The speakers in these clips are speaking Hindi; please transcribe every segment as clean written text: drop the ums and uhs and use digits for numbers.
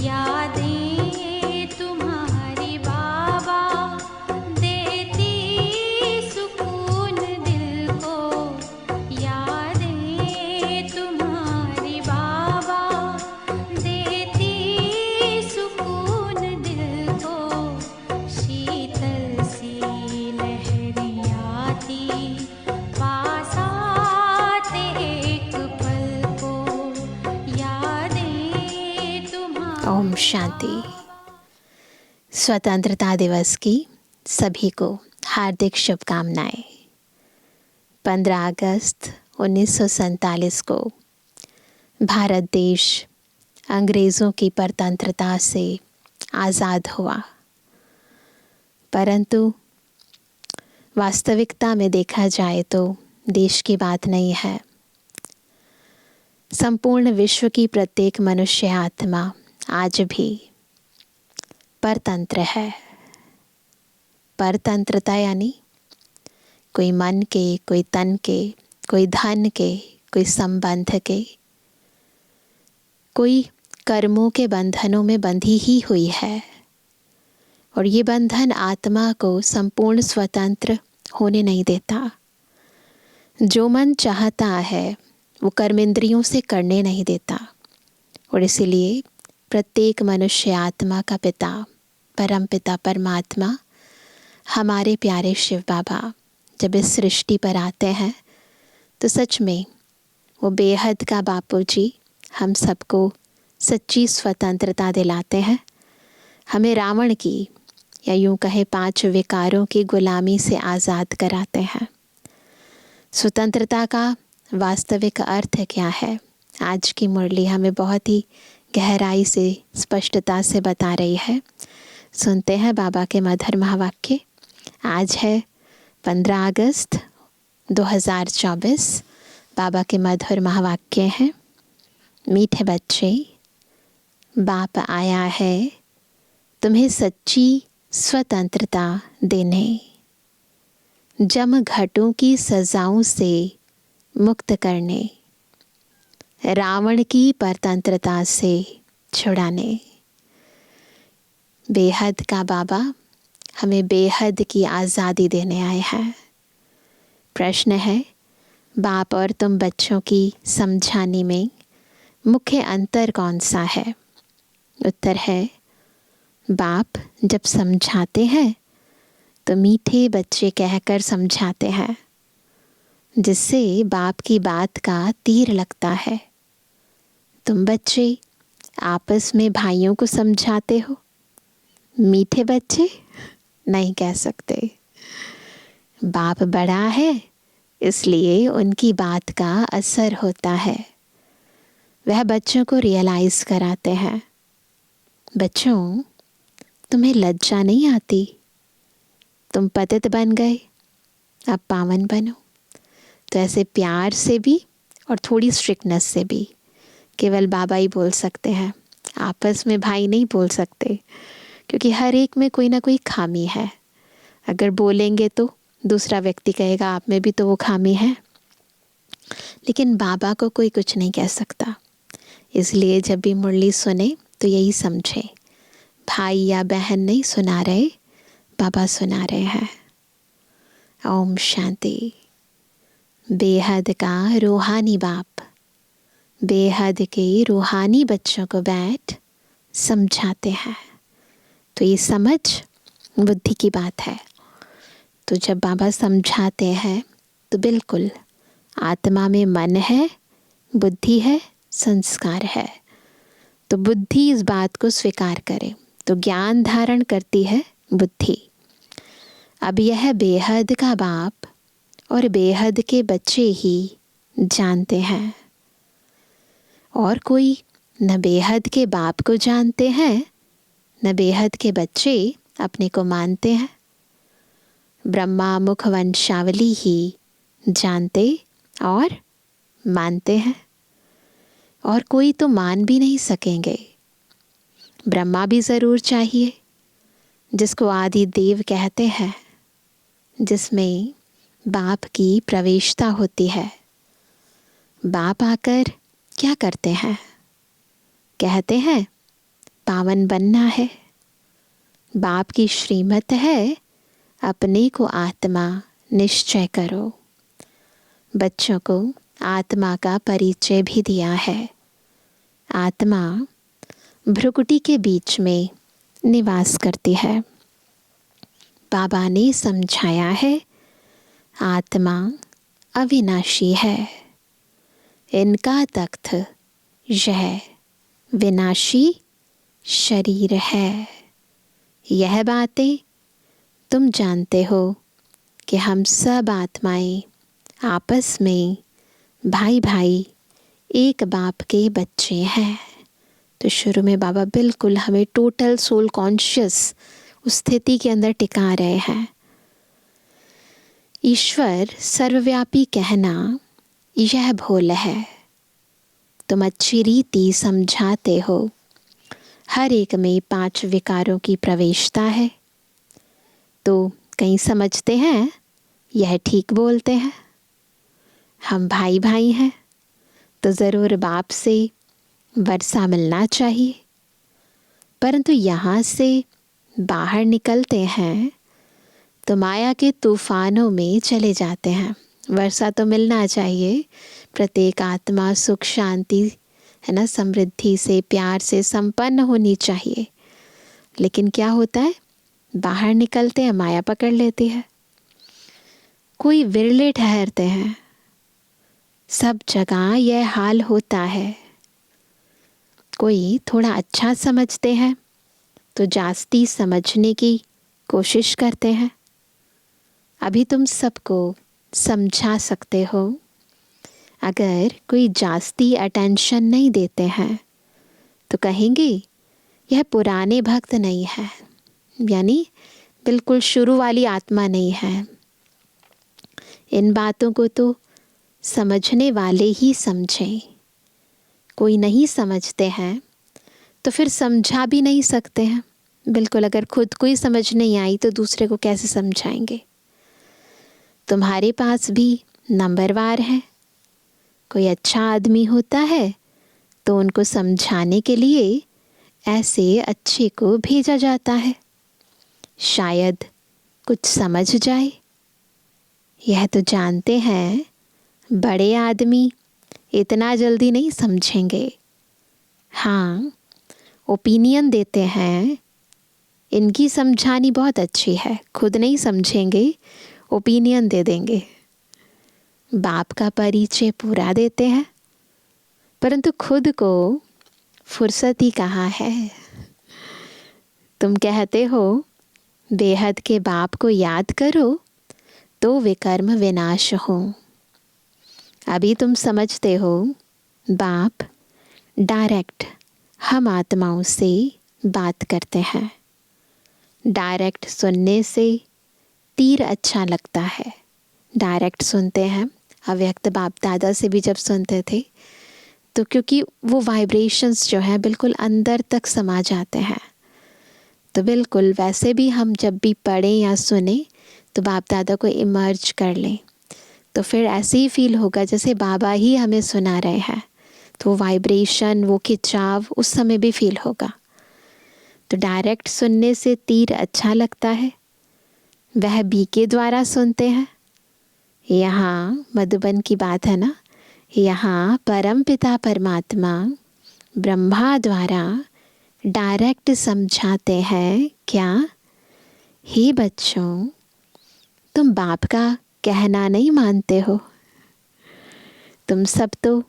यादें तुम्हारी बाबा देती सुकून दिल को। यादें तुम्हारी बाबा देती सुकून दिल को। शीतल सी लहरें आती पास आते एक पल को। यादें तुम्हारी। ओम शांति। स्वतंत्रता दिवस की सभी को हार्दिक शुभकामनाएं। 15 अगस्त 1947 को भारत देश अंग्रेज़ों की परतंत्रता से आज़ाद हुआ, परंतु वास्तविकता में देखा जाए तो देश की बात नहीं है। संपूर्ण विश्व की प्रत्येक मनुष्य आत्मा आज भी परतंत्र है। परतंत्रता यानी कोई मन के, कोई तन के, कोई धन के, कोई संबंध के, कोई कर्मों के बंधनों में बंधी ही हुई है। और ये बंधन आत्मा को संपूर्ण स्वतंत्र होने नहीं देता। जो मन चाहता है वो कर्मेंद्रियों से करने नहीं देता। और इसीलिए प्रत्येक मनुष्य आत्मा का पिता, परम पिता परमात्मा, हमारे प्यारे शिव बाबा जब इस सृष्टि पर आते हैं तो सच में वो बेहद का बापू जी हम सबको सच्ची स्वतंत्रता दिलाते हैं। हमें रावण की या यूं कहे 5 विकारों की गुलामी से आज़ाद कराते हैं। स्वतंत्रता का वास्तविक अर्थ क्या है, आज की मुरली हमें बहुत ही गहराई से, स्पष्टता से बता रही है। सुनते हैं बाबा के मधुर महावाक्य। आज है 15 अगस्त 2024। बाबा के मधुर महावाक्य हैं। मीठे बच्चे, बाप आया है तुम्हें सच्ची स्वतंत्रता देने, जम घटों की सजाओं से मुक्त करने, रावण की परतंत्रता से छुड़ाने। बेहद का बाबा हमें बेहद की आज़ादी देने आए हैं। प्रश्न है, बाप और तुम बच्चों की समझाने में मुख्य अंतर कौन सा है? उत्तर है, बाप जब समझाते हैं तो मीठे बच्चे कहकर समझाते हैं, जिससे बाप की बात का तीर लगता है। तुम बच्चे आपस में भाइयों को समझाते हो, मीठे बच्चे नहीं कह सकते। बाप बड़ा है इसलिए उनकी बात का असर होता है। वह बच्चों को रियलाइज़ कराते हैं, बच्चों तुम्हें लज्जा नहीं आती, तुम पतित बन गए, अब पावन बनो। तो ऐसे प्यार से भी और थोड़ी स्ट्रिक्टनेस से भी केवल बाबा ही बोल सकते हैं, आपस में भाई नहीं बोल सकते, क्योंकि हर एक में कोई ना कोई खामी है। अगर बोलेंगे तो दूसरा व्यक्ति कहेगा आप में भी तो वो खामी है, लेकिन बाबा को कोई कुछ नहीं कह सकता। इसलिए जब भी मुरली सुने तो यही समझे, भाई या बहन नहीं सुना रहे, बाबा सुना रहे हैं। ओम शांति। बेहद का रूहानी बाप बेहद के रूहानी बच्चों को बैठ समझाते हैं। तो ये समझ बुद्धि की बात है। तो जब बाबा समझाते हैं तो बिल्कुल आत्मा में मन है, बुद्धि है, संस्कार है। तो बुद्धि इस बात को स्वीकार करे तो ज्ञान धारण करती है बुद्धि। अब यह बेहद का बाप और बेहद के बच्चे ही जानते हैं, और कोई न बेहद के बाप को जानते हैं न बेहद के बच्चे अपने को मानते हैं। ब्रह्मा मुख वंशावली ही जानते और मानते हैं, और कोई तो मान भी नहीं सकेंगे। ब्रह्मा भी ज़रूर चाहिए, जिसको आदि देव कहते हैं, जिसमें बाप की प्रवेशता होती है। बाप आकर क्या करते हैं? कहते हैं पावन बनना है। बाप की श्रीमत है, अपने को आत्मा निश्चय करो। बच्चों को आत्मा का परिचय भी दिया है। आत्मा भ्रुकुटी के बीच में निवास करती है। बाबा ने समझाया है, आत्मा अविनाशी है। इनका तख्त यह विनाशी शरीर है। यह बातें तुम जानते हो कि हम सब आत्माएं आपस में भाई भाई एक बाप के बच्चे हैं। तो शुरू में बाबा बिल्कुल हमें टोटल सोल कॉन्शियस उस स्थिति के अंदर टिका रहे हैं। ईश्वर सर्वव्यापी कहना यह भूल है। तुम अच्छी रीति समझाते हो। हर एक में 5 विकारों की प्रवेशता है। तो कहीं समझते हैं यह ठीक बोलते हैं। हम भाई भाई हैं तो ज़रूर बाप से वर्षा मिलना चाहिए। परंतु यहाँ से बाहर निकलते हैं तो माया के तूफानों में चले जाते हैं। वर्षा तो मिलना चाहिए, प्रत्येक आत्मा सुख शांति है ना, समृद्धि से प्यार से संपन्न होनी चाहिए। लेकिन क्या होता है, बाहर निकलते हैं माया पकड़ लेती है। कोई विरले ठहरते हैं, सब जगह यह हाल होता है। कोई थोड़ा अच्छा समझते हैं तो जास्ती समझने की कोशिश करते हैं। अभी तुम सबको समझा सकते हो। अगर कोई जास्ती अटेंशन नहीं देते हैं तो कहेंगे यह पुराने भक्त नहीं है, यानी बिल्कुल शुरू वाली आत्मा नहीं है। इन बातों को तो समझने वाले ही समझें। कोई नहीं समझते हैं तो फिर समझा भी नहीं सकते हैं। बिल्कुल अगर खुद को ही समझ नहीं आई तो दूसरे को कैसे समझाएंगे। तुम्हारे पास भी नंबरवार है। कोई अच्छा आदमी होता है तो उनको समझाने के लिए ऐसे अच्छे को भेजा जाता है, शायद कुछ समझ जाए। यह तो जानते हैं बड़े आदमी इतना जल्दी नहीं समझेंगे। हाँ, ओपिनियन देते हैं, इनकी समझानी बहुत अच्छी है, खुद नहीं समझेंगे, ओपिनियन दे देंगे। बाप का परिचय पूरा देते हैं, परंतु खुद को फुर्सत ही कहाँ है। तुम कहते हो बेहद के बाप को याद करो तो विकर्म विनाश हो। अभी तुम समझते हो बाप डायरेक्ट हम आत्माओं से बात करते हैं। डायरेक्ट सुनने से तीर अच्छा लगता है। डायरेक्ट सुनते हैं, अव्यक्त बाप दादा से भी जब सुनते थे तो क्योंकि वो वाइब्रेशंस जो हैं बिल्कुल अंदर तक समा जाते हैं। तो बिल्कुल वैसे भी हम जब भी पढ़ें या सुने तो बाप दादा को इमर्ज कर लें, तो फिर ऐसे ही फील होगा जैसे बाबा ही हमें सुना रहे हैं। तो वाइब्रेशन, वो खिंचाव उस समय भी फील होगा। तो डायरेक्ट सुनने से तीर अच्छा लगता है। वह बी के द्वारा सुनते हैं। यहाँ मधुबन की बात है ना, यहाँ परम पिता परमात्मा ब्रह्मा द्वारा डायरेक्ट समझाते हैं। क्या? हे बच्चों, तुम बाप का कहना नहीं मानते हो। तुम सब तो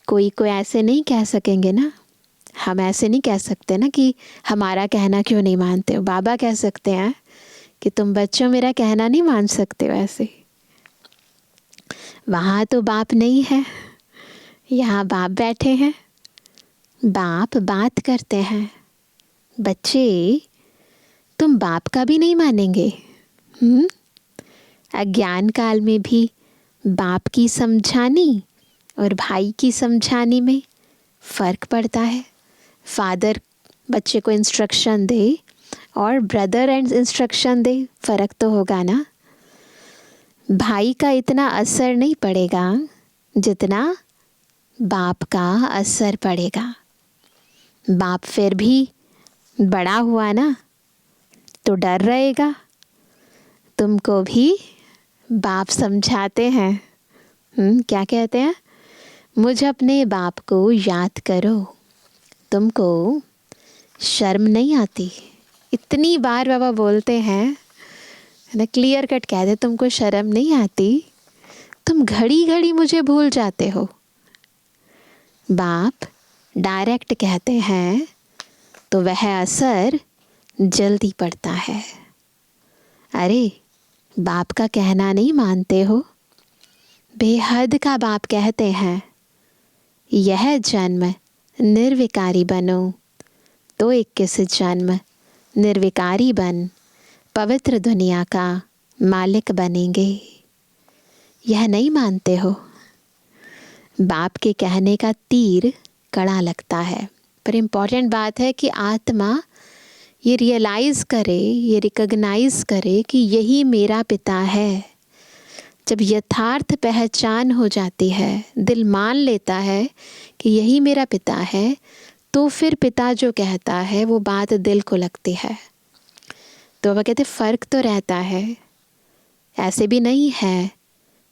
कोई ऐसे नहीं कह सकेंगे ना। हम ऐसे नहीं कह सकते ना कि हमारा कहना क्यों नहीं मानते हो। बाबा कह सकते हैं कि तुम बच्चों मेरा कहना नहीं मान सकते हो। ऐसे वहाँ तो बाप नहीं है, यहाँ बाप बैठे हैं। बाप बात करते हैं। बच्चे, तुम बाप का भी नहीं मानेंगे। अज्ञान काल में भी बाप की समझानी और भाई की समझानी में फ़र्क पड़ता है। फादर बच्चे को इंस्ट्रक्शन दे और ब्रदर एंड इंस्ट्रक्शन दे, फ़र्क तो होगा ना। भाई का इतना असर नहीं पड़ेगा जितना बाप का असर पड़ेगा। बाप फिर भी बड़ा हुआ ना तो डर रहेगा। तुमको भी बाप समझाते हैं। क्या कहते हैं? मुझ अपने बाप को याद करो, तुमको शर्म नहीं आती। इतनी बार बाबा बोलते हैं ना, क्लियर कट कह दे, तुमको शर्म नहीं आती, तुम घड़ी घड़ी मुझे भूल जाते हो। बाप डायरेक्ट कहते हैं तो वह असर जल्दी पड़ता है। अरे बाप का कहना नहीं मानते हो? बेहद का बाप कहते हैं, यह जन्म निर्विकारी बनो तो 21 जन्म निर्विकारी बन पवित्र दुनिया का मालिक बनेंगे। यह नहीं मानते हो? बाप के कहने का तीर कड़ा लगता है, पर इम्पॉर्टेंट बात है कि आत्मा ये रियलाइज़ करे, ये रिकॉग्नाइज करे कि यही मेरा पिता है। जब यथार्थ पहचान हो जाती है, दिल मान लेता है कि यही मेरा पिता है, तो फिर पिता जो कहता है वो बात दिल को लगती है। तो वह कहते फ़र्क तो रहता है। ऐसे भी नहीं है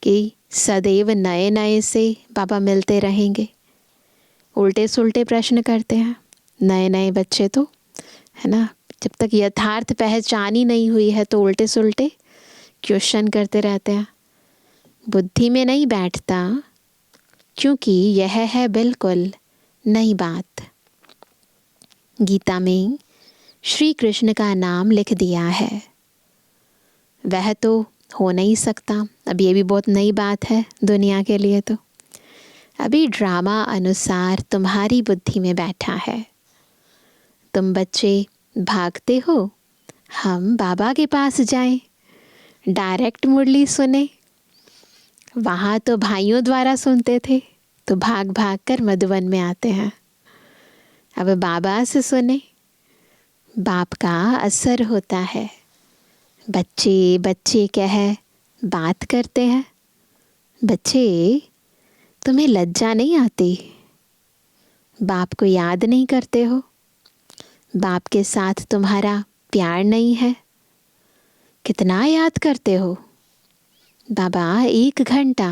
कि सदैव नए नए से बाबा मिलते रहेंगे। उल्टे सुल्टे प्रश्न करते हैं नए नए बच्चे तो, है ना। जब तक यथार्थ पहचान ही नहीं हुई है तो उल्टे सुल्टे क्वेश्चन करते रहते हैं। बुद्धि में नहीं बैठता, क्योंकि यह है बिल्कुल नई बात। गीता में श्री कृष्ण का नाम लिख दिया है, वह तो हो नहीं सकता। अब ये भी बहुत नई बात है दुनिया के लिए। तो अभी ड्रामा अनुसार तुम्हारी बुद्धि में बैठा है। तुम बच्चे भागते हो हम बाबा के पास जाएं, डायरेक्ट मुरली सुने। वहाँ तो भाइयों द्वारा सुनते थे, तो भाग भाग कर मधुबन में आते हैं। अब बाबा से सुने, बाप का असर होता है। बच्चे बच्चे कह बात करते हैं। बच्चे तुम्हें लज्जा नहीं आती? बाप को याद नहीं करते हो? बाप के साथ तुम्हारा प्यार नहीं है? कितना याद करते हो? बाबा 1 घंटा।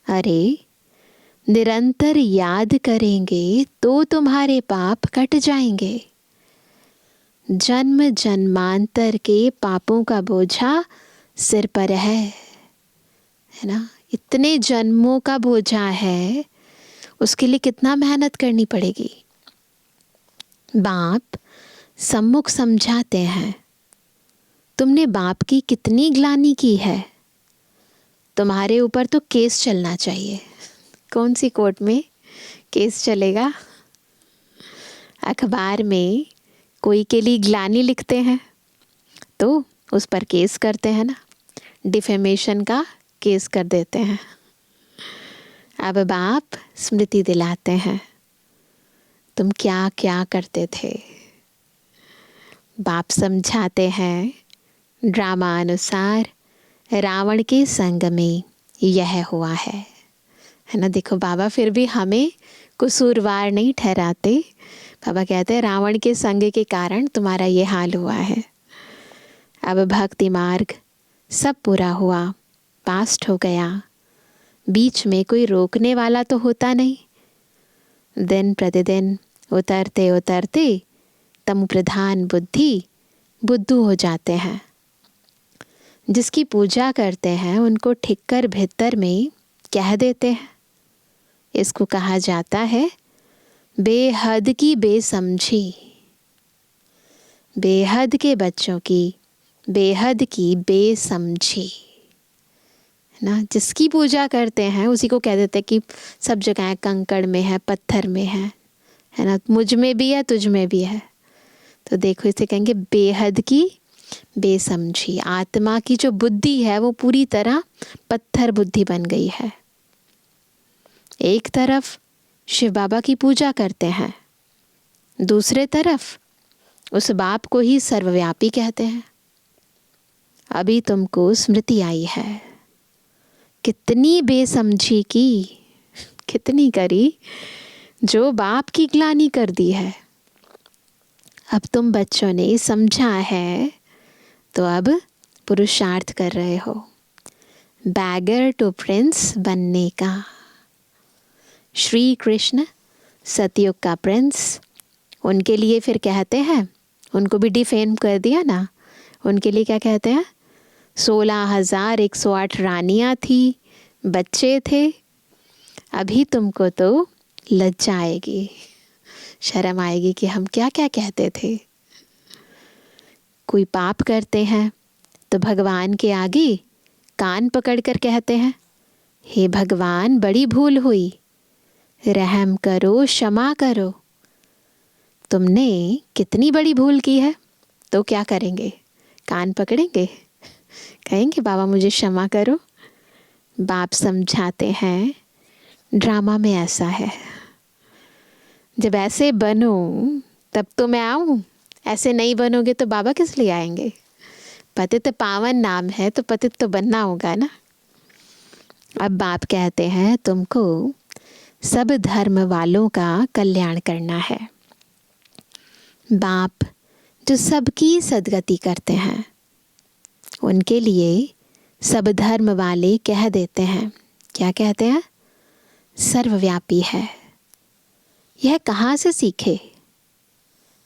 अरे निरंतर याद करेंगे तो तुम्हारे पाप कट जाएंगे। जन्म जन्मांतर के पापों का बोझा सिर पर है ना। इतने जन्मों का बोझा है, उसके लिए कितना मेहनत करनी पड़ेगी। बाप सम्मुख समझाते हैं, तुमने बाप की कितनी ग्लानि की है। तुम्हारे ऊपर तो केस चलना चाहिए। कौन सी कोर्ट में केस चलेगा? अखबार में कोई के लिए ग्लानि लिखते हैं तो उस पर केस करते हैं ना, डिफेमेशन का केस कर देते हैं। अब बाप स्मृति दिलाते हैं, तुम क्या क्या करते थे। बाप समझाते हैं, ड्रामा अनुसार रावण के संग में यह हुआ है ना। देखो बाबा फिर भी हमें कसूरवार नहीं ठहराते। बाबा कहते हैं रावण के संग के कारण तुम्हारा ये हाल हुआ है। अब भक्ति मार्ग सब पूरा हुआ, पास्ट हो गया, बीच में कोई रोकने वाला तो होता नहीं। दिन प्रतिदिन उतरते उतरते तमो प्रधान बुद्धि बुद्धू हो जाते हैं। जिसकी पूजा करते हैं उनको ठिक्कर भीतर में कह देते हैं। इसको कहा जाता है बेहद की बेसमझी। बेहद के बच्चों की बेहद की बेसमझी, है ना। जिसकी पूजा करते हैं उसी को कह देते हैं कि सब जगह कंकड़ में है, पत्थर में है ना। मुझ में भी है, तुझ में भी है। तो देखो इसे कहेंगे बेहद की बेसमझी। आत्मा की जो बुद्धि है वो पूरी तरह पत्थर बुद्धि बन गई है। एक तरफ शिव बाबा की पूजा करते हैं, दूसरे तरफ उस बाप को ही सर्वव्यापी कहते हैं। अभी तुमको स्मृति आई है, कितनी बेसमझी की, कितनी करी, जो बाप की ग्लानि कर दी है। अब तुम बच्चों ने समझा है तो अब पुरुषार्थ कर रहे हो बैगर टू प्रिंस बनने का। श्री कृष्ण सतयुग का प्रिंस, उनके लिए फिर कहते हैं, उनको भी डिफेम कर दिया ना, उनके लिए क्या कहते हैं? 16,108 रानियाँ थी, बच्चे थे। अभी तुमको तो लज्जा आएगी, शर्म आएगी कि हम क्या क्या कहते थे। कोई पाप करते हैं तो भगवान के आगे कान पकड़कर कहते हैं, हे भगवान बड़ी भूल हुई, रहम करो, क्षमा करो। तुमने कितनी बड़ी भूल की है। तो क्या करेंगे? कान पकड़ेंगे, कहेंगे बाबा मुझे क्षमा करो। बाप समझाते हैं ड्रामा में ऐसा है, जब ऐसे बनो तब तो मैं आऊँ, ऐसे नहीं बनोगे तो बाबा किस लिए आएंगे? पतित पावन नाम है तो पतित तो बनना होगा ना। अब बाप कहते हैं तुमको सब धर्म वालों का कल्याण करना है। बाप जो सबकी सदगति करते हैं उनके लिए सब धर्म वाले कह देते हैं, क्या कहते हैं? सर्वव्यापी है। यह कहाँ से सीखे?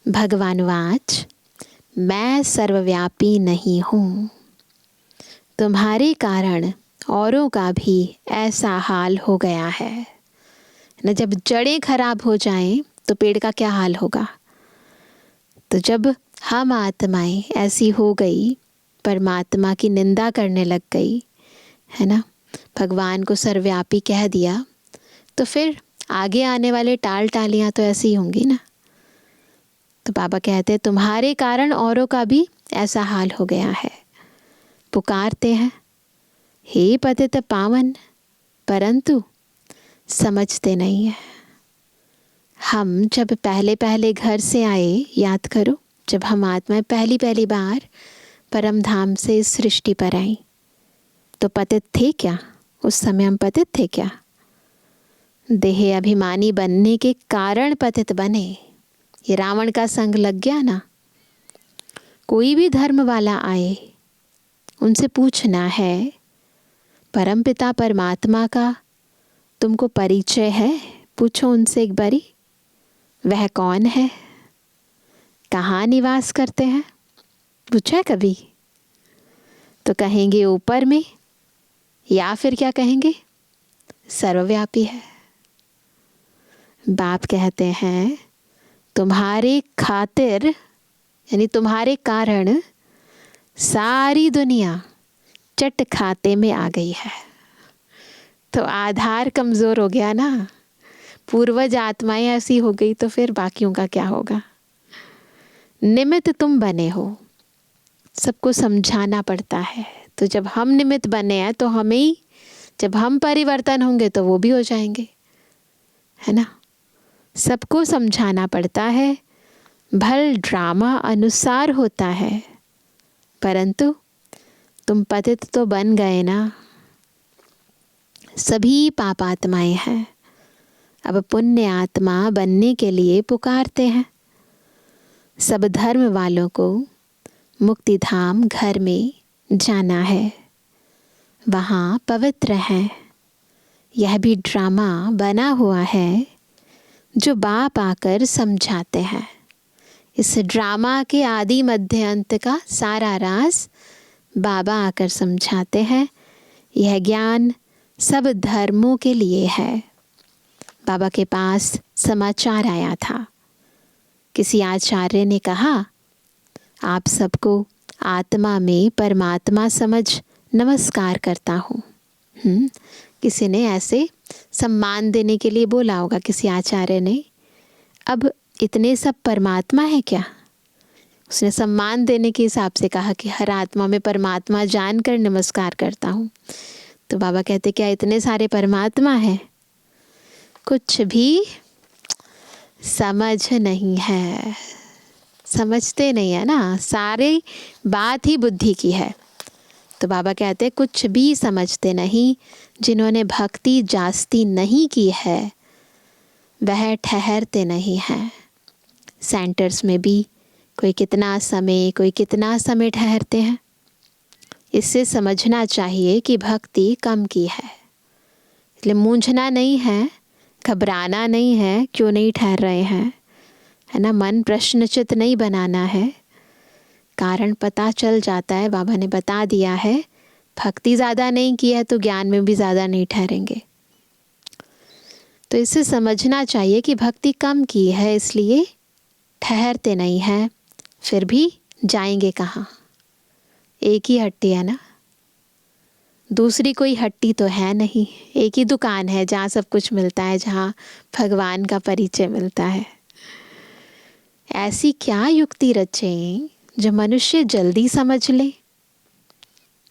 भगवान वाच, मैं सर्वव्यापी नहीं हूँ। तुम्हारे कारण औरों का भी ऐसा हाल हो गया है न। जब जड़ें खराब हो जाएं तो पेड़ का क्या हाल होगा? तो जब हम आत्माएं ऐसी हो गई, परमात्मा की निंदा करने लग गई है ना, भगवान को सर्वव्यापी कह दिया, तो फिर आगे आने वाले टाल टालियाँ तो ऐसी होंगी ना। तो बाबा कहते हैं तुम्हारे कारण औरों का भी ऐसा हाल हो गया है। पुकारते हैं हे पतित पावन, परंतु समझते नहीं है। हम जब पहले पहले घर से आए, याद करो, जब हम आत्माएं पहली पहली बार परम धाम से इस सृष्टि पर आई तो पतित थे क्या? उस समय हम पतित थे क्या? देह अभिमानी बनने के कारण पतित बने। ये रावण का संग लग गया ना। कोई भी धर्म वाला आए, उनसे पूछना है परमपिता परमात्मा का तुमको परिचय है? पूछो उनसे एक बारी, वह कौन है, कहाँ निवास करते हैं? पूछा है कभी? तो कहेंगे ऊपर में, या फिर क्या कहेंगे? सर्वव्यापी है। बाप कहते हैं तुम्हारे खातिर यानी तुम्हारे कारण सारी दुनिया चट खाते में आ गई है। तो आधार कमज़ोर हो गया ना, पूर्वज आत्माएं ऐसी हो गई तो फिर बाकियों का क्या होगा? निमित्त तुम बने हो, सबको समझाना पड़ता है। तो जब हम निमित्त बने हैं तो हमें ही, जब हम परिवर्तन होंगे तो वो भी हो जाएंगे, है ना। सबको समझाना पड़ता है, भल ड्रामा अनुसार होता है, परंतु तुम पतित तो बन गए ना। सभी पापात्माएं हैं, अब पुण्य आत्मा बनने के लिए पुकारते हैं। सब धर्म वालों को मुक्ति धाम घर में जाना है, वहाँ पवित्र हैं। यह भी ड्रामा बना हुआ है जो बाप आकर समझाते हैं। इस ड्रामा के आदि मध्य अंत का सारा राज बाबा आकर समझाते हैं। यह ज्ञान सब धर्मों के लिए है। बाबा के पास समाचार आया था, किसी आचार्य ने कहा आप सबको आत्मा में परमात्मा समझ नमस्कार करता हूँ। किसी ने ऐसे सम्मान देने के लिए बोला होगा, किसी आचार्य ने। अब इतने सब परमात्मा है क्या? उसने सम्मान देने के हिसाब से कहा कि हर आत्मा में परमात्मा जानकर नमस्कार करता हूँ। तो बाबा कहते क्या इतने सारे परमात्मा हैं? कुछ भी समझ नहीं है, समझते नहीं है ना, सारी बात ही बुद्धि की है। तो बाबा कहते हैं कुछ भी समझते नहीं। जिन्होंने भक्ति जास्ती नहीं की है वह ठहरते नहीं हैं। सेंटर्स में भी कोई कितना समय ठहरते हैं। इससे समझना चाहिए कि भक्ति कम की है। इसलिए मूंझना नहीं है, घबराना नहीं है, क्यों नहीं ठहर रहे हैं, है ना। मन प्रश्नचित नहीं बनाना है। कारण पता चल जाता है, बाबा ने बता दिया है। भक्ति ज़्यादा नहीं की है तो ज्ञान में भी ज़्यादा नहीं ठहरेंगे। तो इससे समझना चाहिए कि भक्ति कम की है, इसलिए ठहरते नहीं हैं। फिर भी जाएंगे कहाँ? एक ही हट्टी है ना, दूसरी कोई हट्टी तो है नहीं। एक ही दुकान है जहाँ सब कुछ मिलता है, जहाँ भगवान का परिचय मिलता है। ऐसी क्या युक्ति रचें जो मनुष्य जल्दी समझ ले?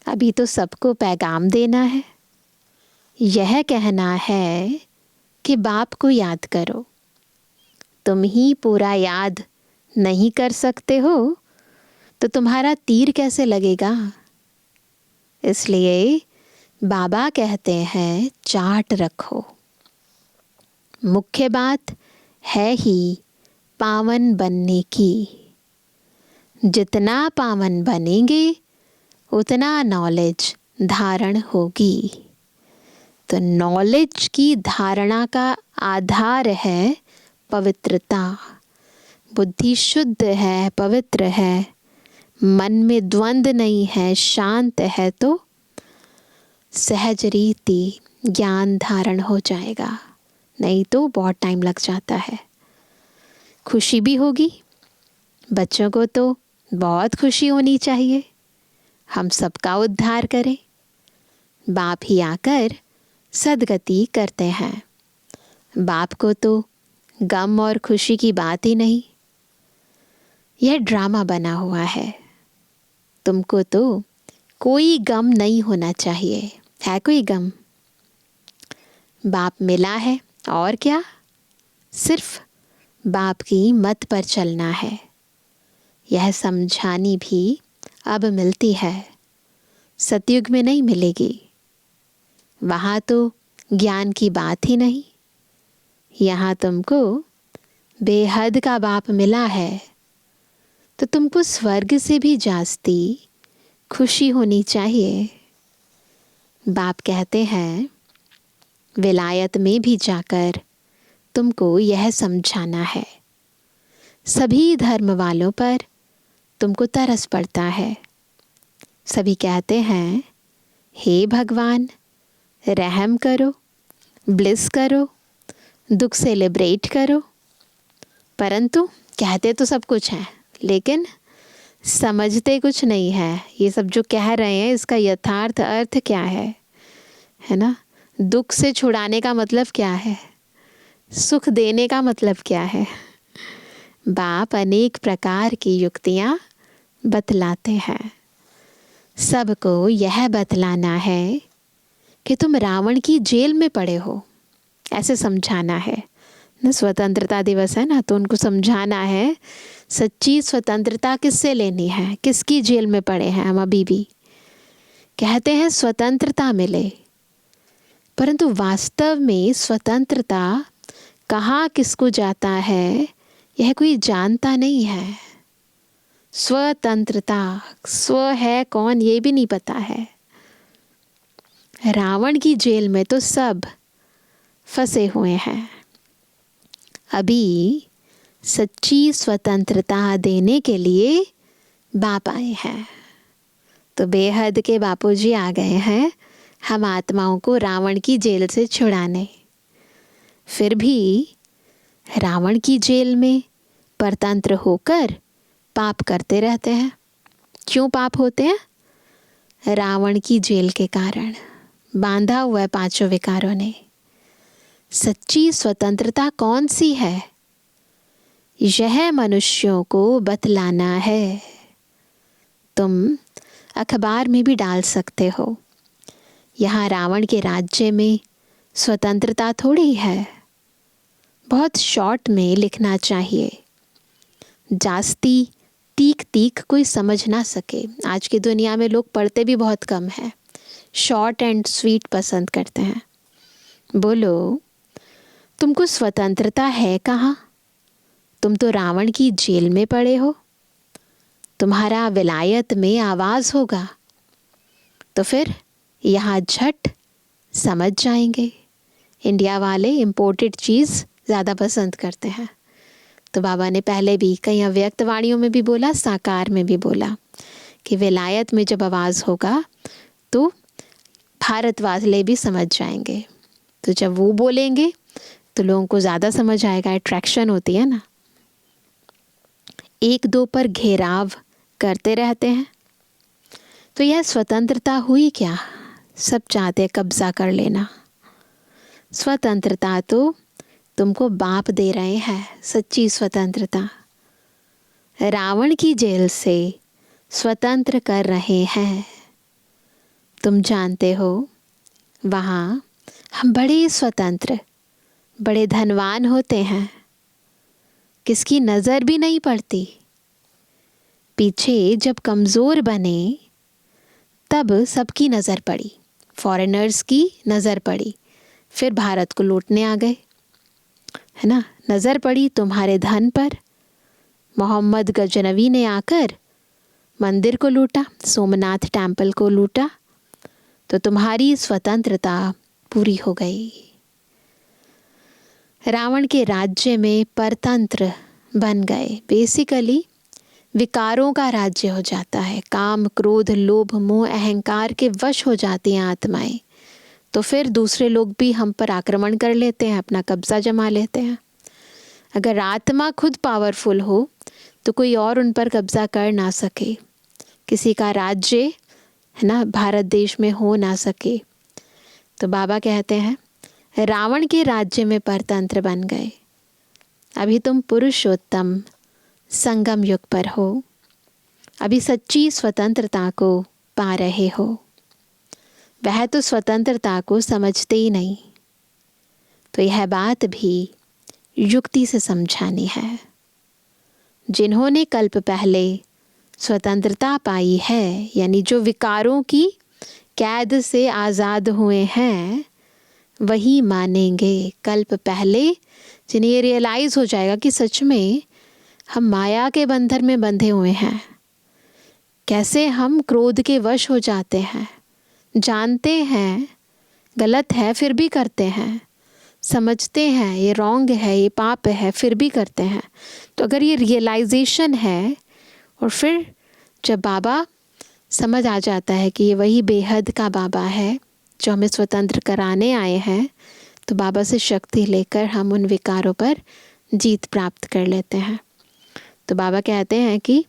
अभी तो सबको पैगाम देना है। यह कहना है कि बाप को याद करो। तुम ही पूरा याद नहीं कर सकते हो तो तुम्हारा तीर कैसे लगेगा? इसलिए बाबा कहते हैं चार्ट रखो। मुख्य बात है ही पावन बनने की। जितना पावन बनेंगे उतना नॉलेज धारण होगी। तो नॉलेज की धारणा का आधार है पवित्रता। बुद्धि शुद्ध है, पवित्र है, मन में द्वंद्व नहीं है, शांत है, तो सहज रीति ज्ञान धारण हो जाएगा। नहीं तो बहुत टाइम लग जाता है। खुशी भी होगी, बच्चों को तो बहुत खुशी होनी चाहिए। हम सबका उद्धार करें। बाप ही आकर सद्गति करते हैं। बाप को तो गम और खुशी की बात ही नहीं। यह ड्रामा बना हुआ है। तुमको तो कोई गम नहीं होना चाहिए। है कोई गम? बाप मिला है और क्या, सिर्फ बाप की मत पर चलना है। यह समझानी भी अब मिलती है, सतयुग में नहीं मिलेगी। वहाँ तो ज्ञान की बात ही नहीं। यहाँ तुमको बेहद का बाप मिला है तो तुमको स्वर्ग से भी जास्ती खुशी होनी चाहिए। बाप कहते हैं विलायत में भी जाकर तुमको यह समझाना है। सभी धर्म वालों पर तुमको तरस पड़ता है। सभी कहते हैं हे भगवान रहम करो, ब्लिस करो, दुख से लिबरेट करो। परंतु कहते तो सब कुछ है लेकिन समझते कुछ नहीं है। ये सब जो कह रहे हैं इसका यथार्थ अर्थ क्या है ना। दुख से छुड़ाने का मतलब क्या है, सुख देने का मतलब क्या है। बाप अनेक प्रकार की युक्तियाँ बतलाते हैं। सबको यह बतलाना है कि तुम रावण की जेल में पड़े हो, ऐसे समझाना है ना। स्वतंत्रता दिवस है ना, तो उनको समझाना है सच्ची स्वतंत्रता किससे लेनी है, किसकी जेल में पड़े हैं हम अभी भी। कहते हैं स्वतंत्रता मिले, परंतु वास्तव में स्वतंत्रता कहाँ किसको जाता है यह कोई जानता नहीं है। स्वतंत्रता स्व है कौन ये भी नहीं पता है। रावण की जेल में तो सब फंसे हुए हैं। अभी सच्ची स्वतंत्रता देने के लिए बाप आए हैं। तो बेहद के बापूजी आ गए हैं हम आत्माओं को रावण की जेल से छुड़ाने। फिर भी रावण की जेल में परतंत्र होकर पाप करते रहते हैं। क्यों पाप होते हैं? रावण की जेल के कारण बांधा हुआ है पांचों विकारों ने। सच्ची स्वतंत्रता कौन सी है, यह मनुष्यों को बतलाना है। तुम अखबार में भी डाल सकते हो। यहाँ रावण के राज्य में स्वतंत्रता थोड़ी है। बहुत शॉर्ट में लिखना चाहिए, जास्ती तीख तीख कोई समझ ना सके। आज की दुनिया में लोग पढ़ते भी बहुत कम है, शॉर्ट एंड स्वीट पसंद करते हैं। बोलो तुमको स्वतंत्रता है कहाँ? तुम तो रावण की जेल में पड़े हो। तुम्हारा विलायत में आवाज़ होगा तो फिर यहाँ झट समझ जाएंगे। इंडिया वाले इम्पोर्टेड चीज़ ज़्यादा पसंद करते हैं। तो बाबा ने पहले भी कई अव्यक्त वाणियों में भी बोला, साकार में भी बोला कि विलायत में जब आवाज़ होगा तो भारत वाले भी समझ जाएंगे। तो जब वो बोलेंगे तो लोगों को ज़्यादा समझ आएगा। अट्रैक्शन होती है ना। एक दो पर घेराव करते रहते हैं। तो यह स्वतंत्रता हुई क्या? सब चाहते हैं कब्जा कर लेना। स्वतंत्रता तो तुमको बाप दे रहे हैं, सच्ची स्वतंत्रता। रावण की जेल से स्वतंत्र कर रहे हैं। तुम जानते हो वहाँ हम बड़े स्वतंत्र, बड़े धनवान होते हैं, किसकी नज़र भी नहीं पड़ती। पीछे जब कमज़ोर बने तब सबकी नज़र पड़ी, फॉरेनर्स की नज़र पड़ी, फिर भारत को लूटने आ गए, है ना। नज़र पड़ी तुम्हारे धन पर। मोहम्मद गजनवी ने आकर मंदिर को लूटा, सोमनाथ टेम्पल को लूटा, तो तुम्हारी स्वतंत्रता पूरी हो गई। रावण के राज्य में परतंत्र बन गए। बेसिकली विकारों का राज्य हो जाता है। काम, क्रोध, लोभ, मोह, अहंकार के वश हो जाती हैं आत्माएं। तो फिर दूसरे लोग भी हम पर आक्रमण कर लेते हैं, अपना कब्जा जमा लेते हैं। अगर आत्मा खुद पावरफुल हो तो कोई और उन पर कब्जा कर ना सके। किसी का राज्य, है ना, भारत देश में हो ना सके। तो बाबा कहते हैं रावण के राज्य में परतंत्र बन गए। अभी तुम पुरुषोत्तम संगम युग पर हो। अभी सच्ची स्वतंत्रता को पा रहे हो। वह तो स्वतंत्रता को समझते ही नहीं। तो यह बात भी युक्ति से समझानी है। जिन्होंने कल्प पहले स्वतंत्रता पाई है, यानी जो विकारों की कैद से आज़ाद हुए हैं, वही मानेंगे। कल्प पहले जिन्हें ये रियलाइज़ हो जाएगा कि सच में हम माया के बंधन में बंधे हुए हैं, कैसे हम क्रोध के वश हो जाते हैं, जानते हैं गलत है फिर भी करते हैं, समझते हैं ये रॉन्ग है, ये पाप है, फिर भी करते हैं। तो अगर ये रियलाइजेशन है और फिर जब बाबा समझ आ जाता है कि ये वही बेहद का बाबा है जो हमें स्वतंत्र कराने आए हैं, तो बाबा से शक्ति लेकर हम उन विकारों पर जीत प्राप्त कर लेते हैं। तो बाबा कहते हैं कि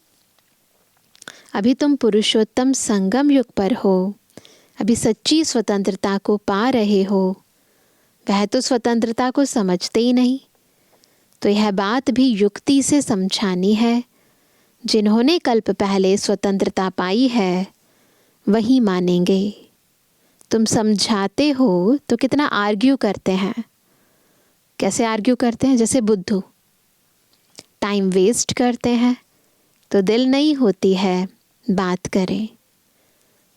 अभी तुम पुरुषोत्तम संगम युग पर हो। अभी सच्ची स्वतंत्रता को पा रहे हो। वह तो स्वतंत्रता को समझते ही नहीं। तो यह बात भी युक्ति से समझानी है। जिन्होंने कल्प पहले स्वतंत्रता पाई है वही मानेंगे। तुम समझाते हो तो कितना आर्ग्यू करते हैं। कैसे आर्ग्यू करते हैं? जैसे बुद्धू टाइम वेस्ट करते हैं तो दिल नहीं होती है बात करें।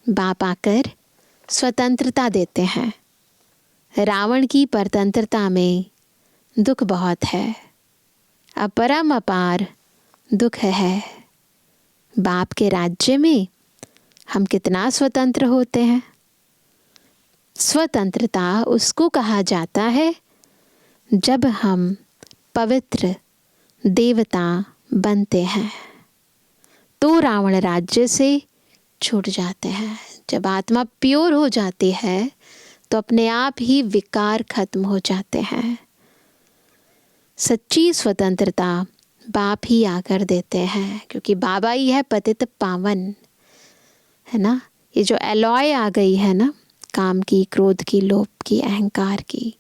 बाप आकर स्वतंत्रता देते हैं। रावण की परतंत्रता में दुख बहुत है, अपरम अपार दुख है। बाप के राज्य में हम कितना स्वतंत्र होते हैं। स्वतंत्रता उसको कहा जाता है जब हम पवित्र देवता बनते हैं, तो रावण राज्य से छूट जाते हैं। जब आत्मा प्योर हो जाती है तो अपने आप ही विकार खत्म हो जाते हैं। सच्ची स्वतंत्रता बाप ही आकर देते हैं, क्योंकि बाबा ही है पतित पावन, है ना। ये जो एलॉय आ गई है ना, काम की, क्रोध की, लोभ की, अहंकार की,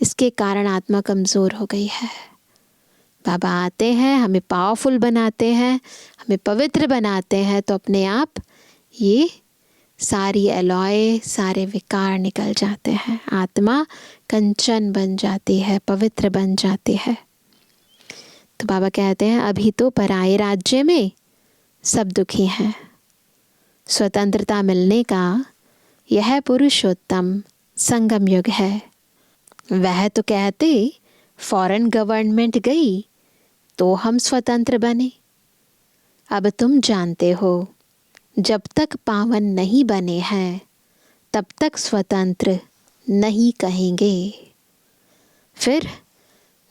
इसके कारण आत्मा कमज़ोर हो गई है। बाबा आते हैं, हमें पावरफुल बनाते हैं, हमें पवित्र बनाते हैं, तो अपने आप ये सारी एलॉय, सारे विकार निकल जाते हैं। आत्मा कंचन बन जाती है, पवित्र बन जाती है। तो बाबा कहते हैं अभी तो पराये राज्य में सब दुखी हैं। स्वतंत्रता मिलने का यह पुरुषोत्तम संगम युग है। वह तो कहते फॉरेन गवर्नमेंट गई तो हम स्वतंत्र बने। अब तुम जानते हो, जब तक पावन नहीं बने हैं तब तक स्वतंत्र नहीं कहेंगे। फिर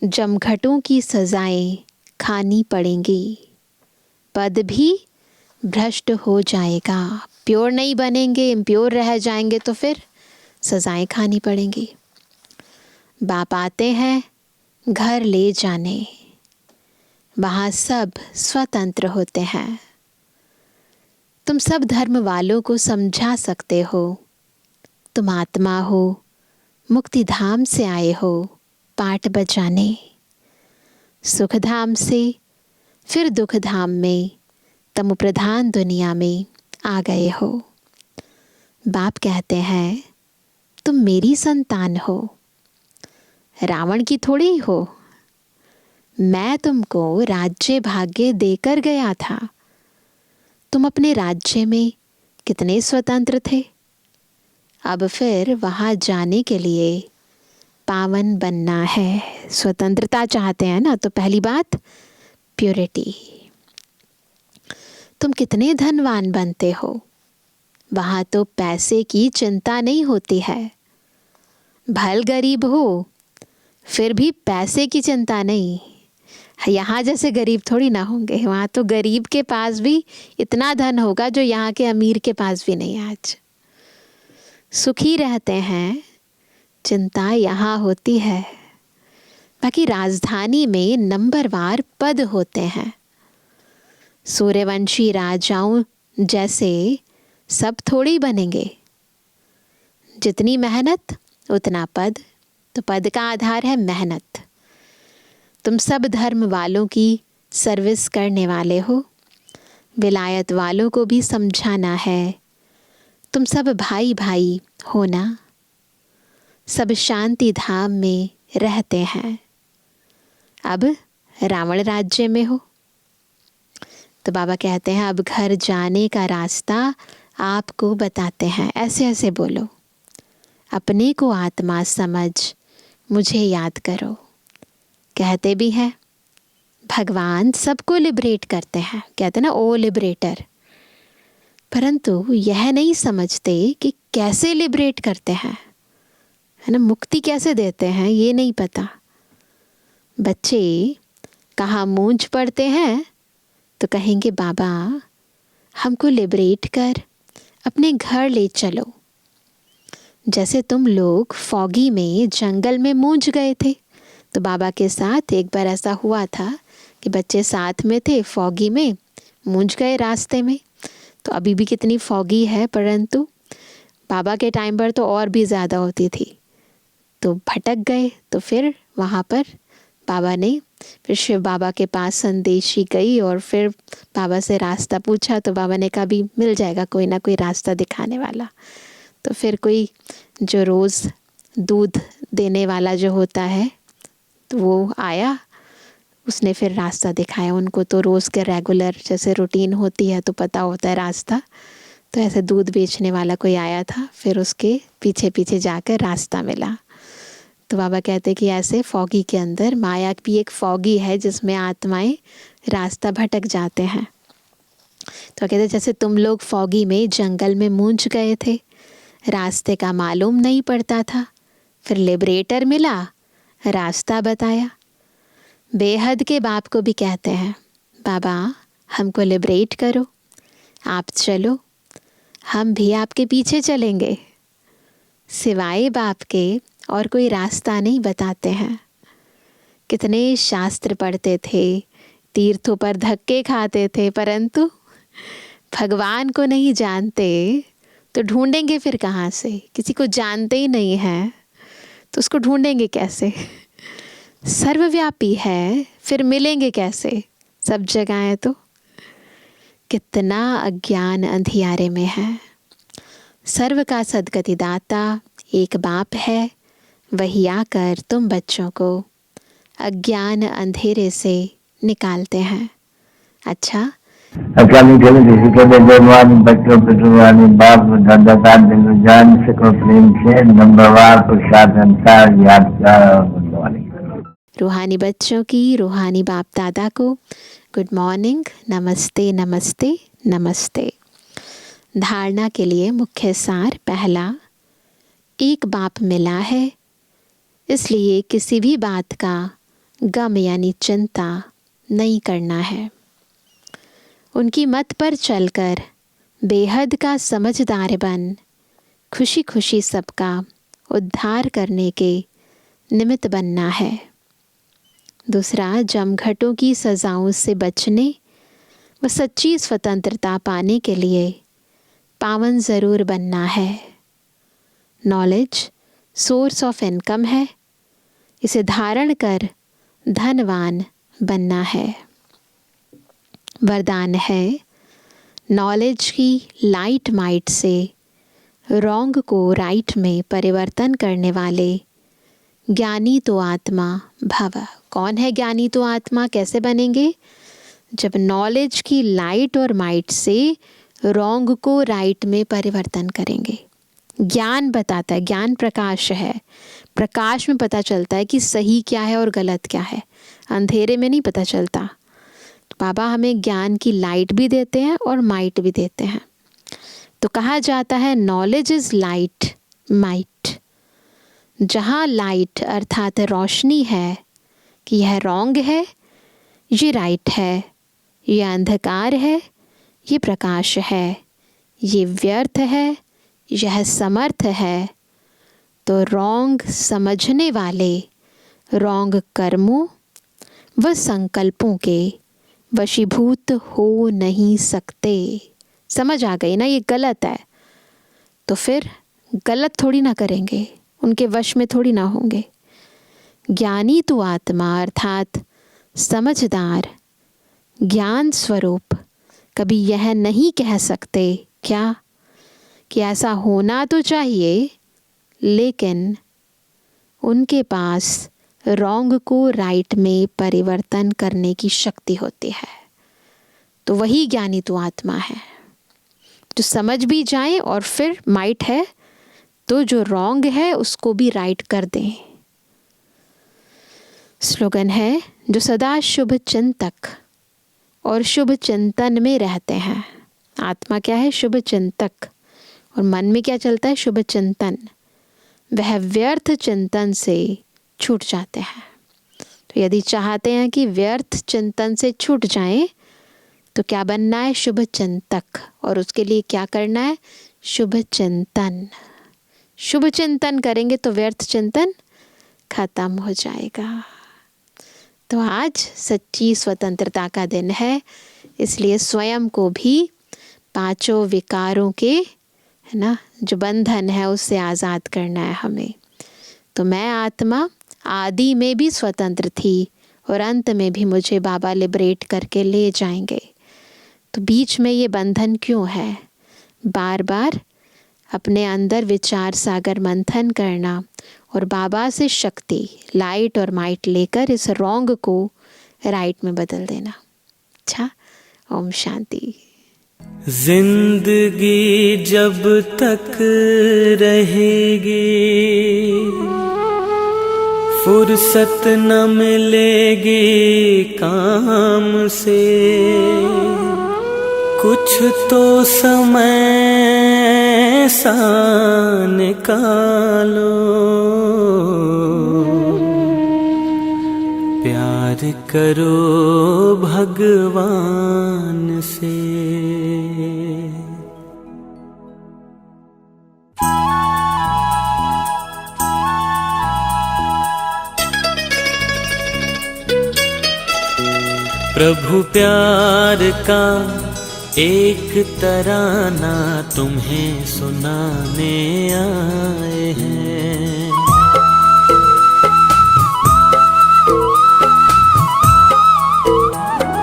जमघटों की सजाएं खानी पड़ेंगी, पद भी भ्रष्ट हो जाएगा। प्योर नहीं बनेंगे, इम्प्योर रह जाएंगे तो फिर सजाएं खानी पड़ेंगी। बाप आते हैं घर ले जाने, वहाँ सब स्वतंत्र होते हैं। तुम सब धर्म वालों को समझा सकते हो, तुम आत्मा हो, मुक्ति धाम से आए हो पाठ बजाने। सुख धाम से फिर दुख धाम में तमो प्रधान दुनिया में आ गए हो। बाप कहते हैं तुम मेरी संतान हो, रावण की थोड़ी हो। मैं तुमको राज्य भाग्य देकर गया था। तुम अपने राज्य में कितने स्वतंत्र थे। अब फिर वहाँ जाने के लिए पावन बनना है। स्वतंत्रता चाहते हैं ना, तो पहली बात प्योरिटी। तुम कितने धनवान बनते हो, वहाँ तो पैसे की चिंता नहीं होती है। भल गरीब हो फिर भी पैसे की चिंता नहीं। यहाँ जैसे गरीब थोड़ी ना होंगे, वहाँ तो गरीब के पास भी इतना धन होगा जो यहाँ के अमीर के पास भी नहीं। आज सुखी रहते हैं, चिंता यहाँ होती है। बाकी राजधानी में नंबरवार पद होते हैं। सूर्यवंशी राजाओं जैसे सब थोड़ी बनेंगे। जितनी मेहनत उतना पद, तो पद का आधार है मेहनत। तुम सब धर्म वालों की सर्विस करने वाले हो, विलायत वालों को भी समझाना है। तुम सब भाई भाई हो ना, सब शांति धाम में रहते हैं। अब रावण राज्य में हो, तो बाबा कहते हैं अब घर जाने का रास्ता आपको बताते हैं। ऐसे ऐसे बोलो, अपने को आत्मा समझ मुझे याद करो। कहते भी हैं भगवान सबको लिबरेट करते हैं, कहते हैं ना ओ लिबरेटर। परंतु यह नहीं समझते कि कैसे लिबरेट करते हैं, है ना, मुक्ति कैसे देते हैं ये नहीं पता। बच्चे कहाँ मूंछ पड़ते हैं तो कहेंगे बाबा हमको लिबरेट कर अपने घर ले चलो। जैसे तुम लोग फॉगी में जंगल में मूंछ गए थे, तो बाबा के साथ एक बार ऐसा हुआ था कि बच्चे साथ में थे, फॉगी में मूंछ गए रास्ते में। तो अभी भी कितनी फॉगी है, परंतु बाबा के टाइम पर तो और भी ज़्यादा होती थी। तो भटक गए, तो फिर वहाँ पर बाबा ने, फिर शिव बाबा के पास संदेशी गई और फिर बाबा से रास्ता पूछा। तो बाबा ने कहा भी मिल जाएगा कोई ना कोई रास्ता दिखाने वाला। तो फिर कोई जो रोज़ दूध देने वाला जो होता है तो वो आया, उसने फिर रास्ता दिखाया उनको। तो रोज़ के रेगुलर जैसे रूटीन होती है तो पता होता है रास्ता। तो ऐसे दूध बेचने वाला कोई आया था, फिर उसके पीछे पीछे जाकर रास्ता मिला। तो बाबा कहते कि ऐसे फॉगी के अंदर माया भी एक फॉगी है जिसमें आत्माएं रास्ता भटक जाते हैं। तो कहते जैसे तुम लोग फॉगी में जंगल में मूंछ गए थे, रास्ते का मालूम नहीं पड़ता था, फिर लिबरेटर मिला, रास्ता बताया। बेहद के बाप को भी कहते हैं बाबा हमको लिबरेट करो, आप चलो, हम भी आपके पीछे चलेंगे। सिवाय बाप के और कोई रास्ता नहीं बताते हैं। कितने शास्त्र पढ़ते थे, तीर्थों पर धक्के खाते थे, परंतु भगवान को नहीं जानते तो ढूंढेंगे फिर कहाँ से। किसी को जानते ही नहीं हैं तो उसको ढूंढेंगे कैसे। सर्वव्यापी है फिर मिलेंगे कैसे, सब जगह है। तो कितना अज्ञान अंधियारे में है। सर्व का सद्गति दाता एक बाप है, वही आकर तुम बच्चों को अज्ञान अंधेरे से निकालते हैं। अच्छा, अकाली दल के बेजवानी बच्चों पितृवानी बाप दादा दादी जान से को प्रेम से नंबरवार प्रसाद अंसार याद का रूहानी बच्चों की, रूहानी बाप दादा को गुड मॉर्निंग, नमस्ते नमस्ते नमस्ते। धारणा के लिए मुख्य सार। पहला, एक बाप मिला है, इसलिए किसी भी बात का गम यानी चिंता नहीं करना है। उनकी मत पर चलकर बेहद का समझदार बन खुशी खुशी सबका उद्धार करने के निमित्त बनना है। दूसरा, जमघटों की सजाओं से बचने व सच्ची स्वतंत्रता पाने के लिए पावन ज़रूर बनना है। नॉलेज सोर्स ऑफ इनकम है, इसे धारण कर धनवान बनना है। वरदान है, नॉलेज की लाइट माइट से रॉन्ग को राइट में परिवर्तन करने वाले ज्ञानी तो आत्मा भव। कौन है ज्ञानी तो आत्मा? कैसे बनेंगे? जब नॉलेज की लाइट और माइट से रॉन्ग को राइट में परिवर्तन करेंगे। ज्ञान बताता है, ज्ञान प्रकाश है, प्रकाश में पता चलता है कि सही क्या है और गलत क्या है, अंधेरे में नहीं पता चलता। तो बाबा हमें ज्ञान की लाइट भी देते हैं और माइट भी देते हैं। तो कहा जाता है नॉलेज इज़ लाइट माइट। जहाँ लाइट अर्थात रोशनी है कि यह रॉन्ग है, ये राइट है, यह अंधकार है, ये प्रकाश है, ये व्यर्थ है, यह समर्थ है, तो रॉन्ग समझने वाले रॉन्ग कर्मों व संकल्पों के वशीभूत हो नहीं सकते। समझ आ गई ना, ये गलत है, तो फिर गलत थोड़ी ना करेंगे, उनके वश में थोड़ी ना होंगे। ज्ञानी तो आत्मा अर्थात समझदार ज्ञान स्वरूप कभी यह नहीं कह सकते क्या कि ऐसा होना तो चाहिए, लेकिन उनके पास रॉन्ग को राइट में परिवर्तन करने की शक्ति होती है। तो वही ज्ञानी तो आत्मा है जो समझ भी जाए और फिर माइट है तो जो रॉन्ग है उसको भी राइट कर दें। स्लोगन है, जो सदा शुभ चिंतक और शुभ चिंतन में रहते हैं। आत्मा क्या है? शुभ चिंतक। और मन में क्या चलता है? शुभ चिंतन। वह व्यर्थ चिंतन से छूट जाते हैं। तो यदि चाहते हैं कि व्यर्थ चिंतन से छूट जाएं, तो क्या बनना है? शुभ चिंतक। और उसके लिए क्या करना है? शुभ चिंतन। शुभ चिंतन करेंगे तो व्यर्थ चिंतन खत्म हो जाएगा। तो आज सच्ची स्वतंत्रता का दिन है, इसलिए स्वयं को भी पांचों विकारों के, है ना, जो बंधन है उससे आज़ाद करना है हमें। तो मैं आत्मा आदि में भी स्वतंत्र थी और अंत में भी मुझे बाबा लिबरेट करके ले जाएंगे। तो बीच में ये बंधन क्यों है? बार बार अपने अंदर विचार सागर मंथन करना और बाबा से शक्ति लाइट और माइट लेकर इस रॉन्ग को राइट में बदल देना। अच्छा, ओम शांति। जिंदगी जब तक रहेगी फुर्सत न मिलेगी काम से, कुछ तो समय सा निकालो, प्यार करो भगवान से। प्रभु प्यार का एक तराना तुम्हें सुनाने आए हैं।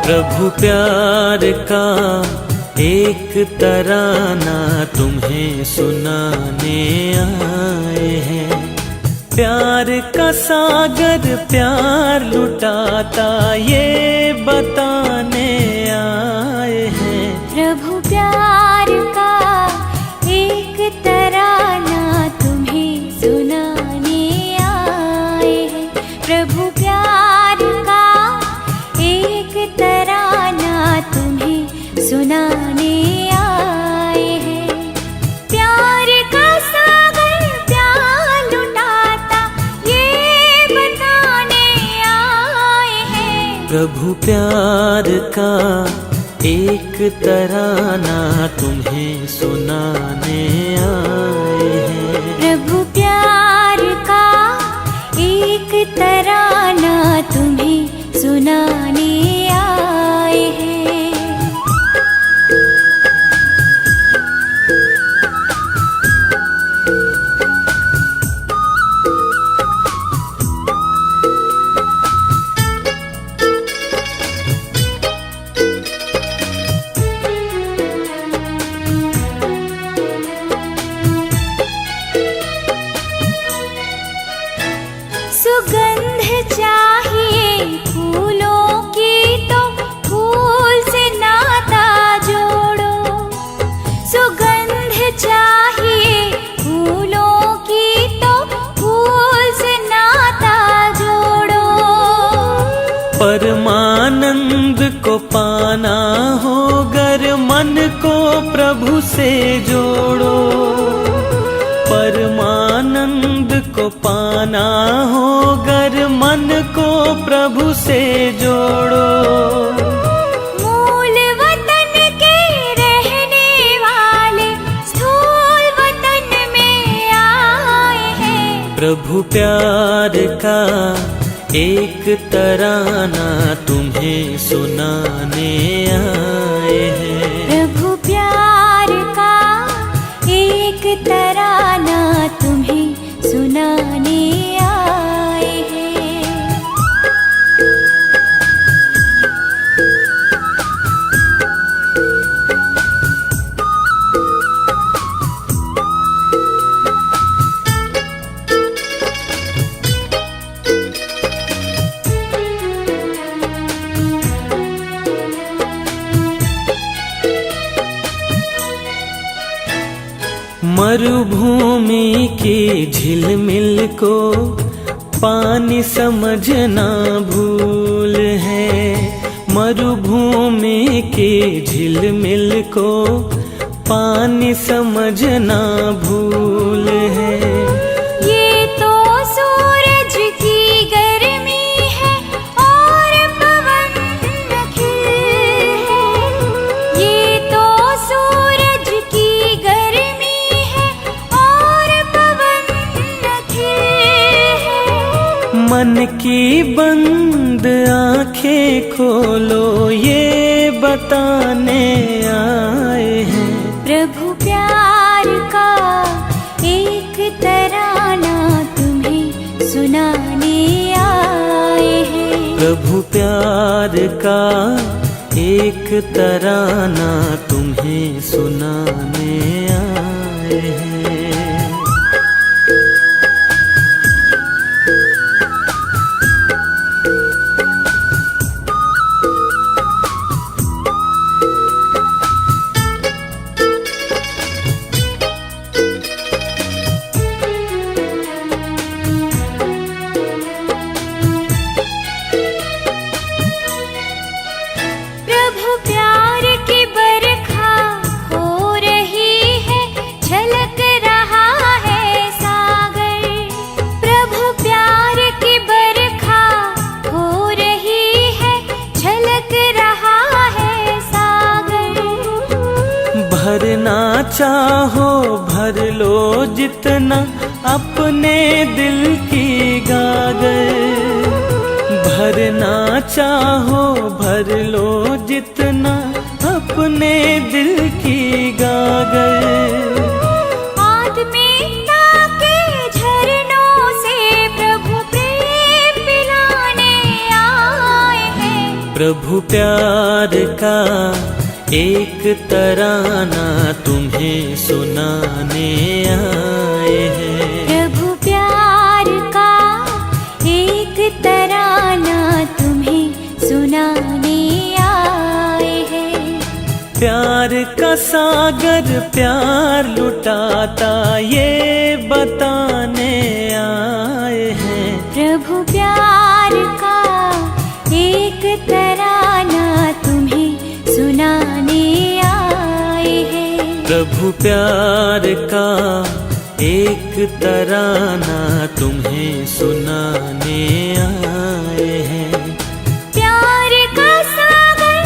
प्रभु प्यार का एक तराना तुम्हें सुनाने आए हैं। प्यार का सागर प्यार लुटाता ये बताने आए हैं। प्रभु प्यार का एक तराना तुम्हें सुनाने आए हैं। प्रभु प्यार का एक तराना तुम्हें सुनाने आए हैं। प्रभु प्यार का एक तराना तुम्हें सुनाने आए हैं। सुगंध चाहिए फूलों की तो फूल से नाता जोड़ो। सुगंध चाहिए फूलों की तो फूल से नाता जोड़ो। परमानंद को पाना हो गर मन को प्रभु से जोड़ो। परमानंद को पाना हो गर मन को प्रभु से जोड़ो। मूल वतन के रहने वाले स्थूल वतन में आए हैं। प्रभु प्यार का एक तराना तुम्हें सुनाने आए हैं। प्रभु प्यार का एक तराना तुम्हें सुनाने आए हैं। मरुभूमि की झिलमिल को पानी समझना भूल है। मरुभूमि की झिलमिल को पानी समझना भूल है। ये तो सूरज की गर्मी है और पवन खिल है। ये तो सूरज की गर्मी है और पवन खिल है। मन की बंद आंखें खोलो ये बताने आए हैं। प्रभु प्यार का एक तराना तुम्हें सुनाने आए हैं। प्रभु प्यार का एक तराना तुम्हें सुनाने आए हैं। प्रभु प्यार की बरखा हो रही है, झलक रहा है सागर। प्रभु प्यार की बरखा हो रही है, झलक रहा है सागर। भरना चाहो भर लो जितना अपने दिल की गागर। भरना चाहो भर लो जितना अपने दिल की गागर। आत्मीयता के झरनों से प्रभु प्रेम पिलाने आए हैं। प्रभु प्यार का एक तराना तुम्हें सुनाने आए हैं। प्रभु प्यार का एक तराना तुम्हें सुनाने आए हैं। प्यार का सागर प्यार लुटाता ये बताने आए हैं। प्रभु प्यार का एक तराना तुम्हें सुनाने आए हैं। प्रभु प्यार का एक तराना तुम्हें सुनाने आए हैं। प्यार का सागर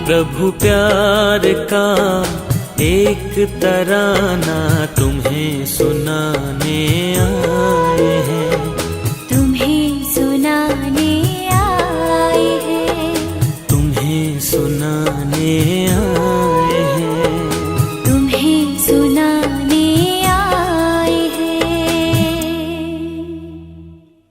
प्रभु प्यार का एक तराना तुम्हें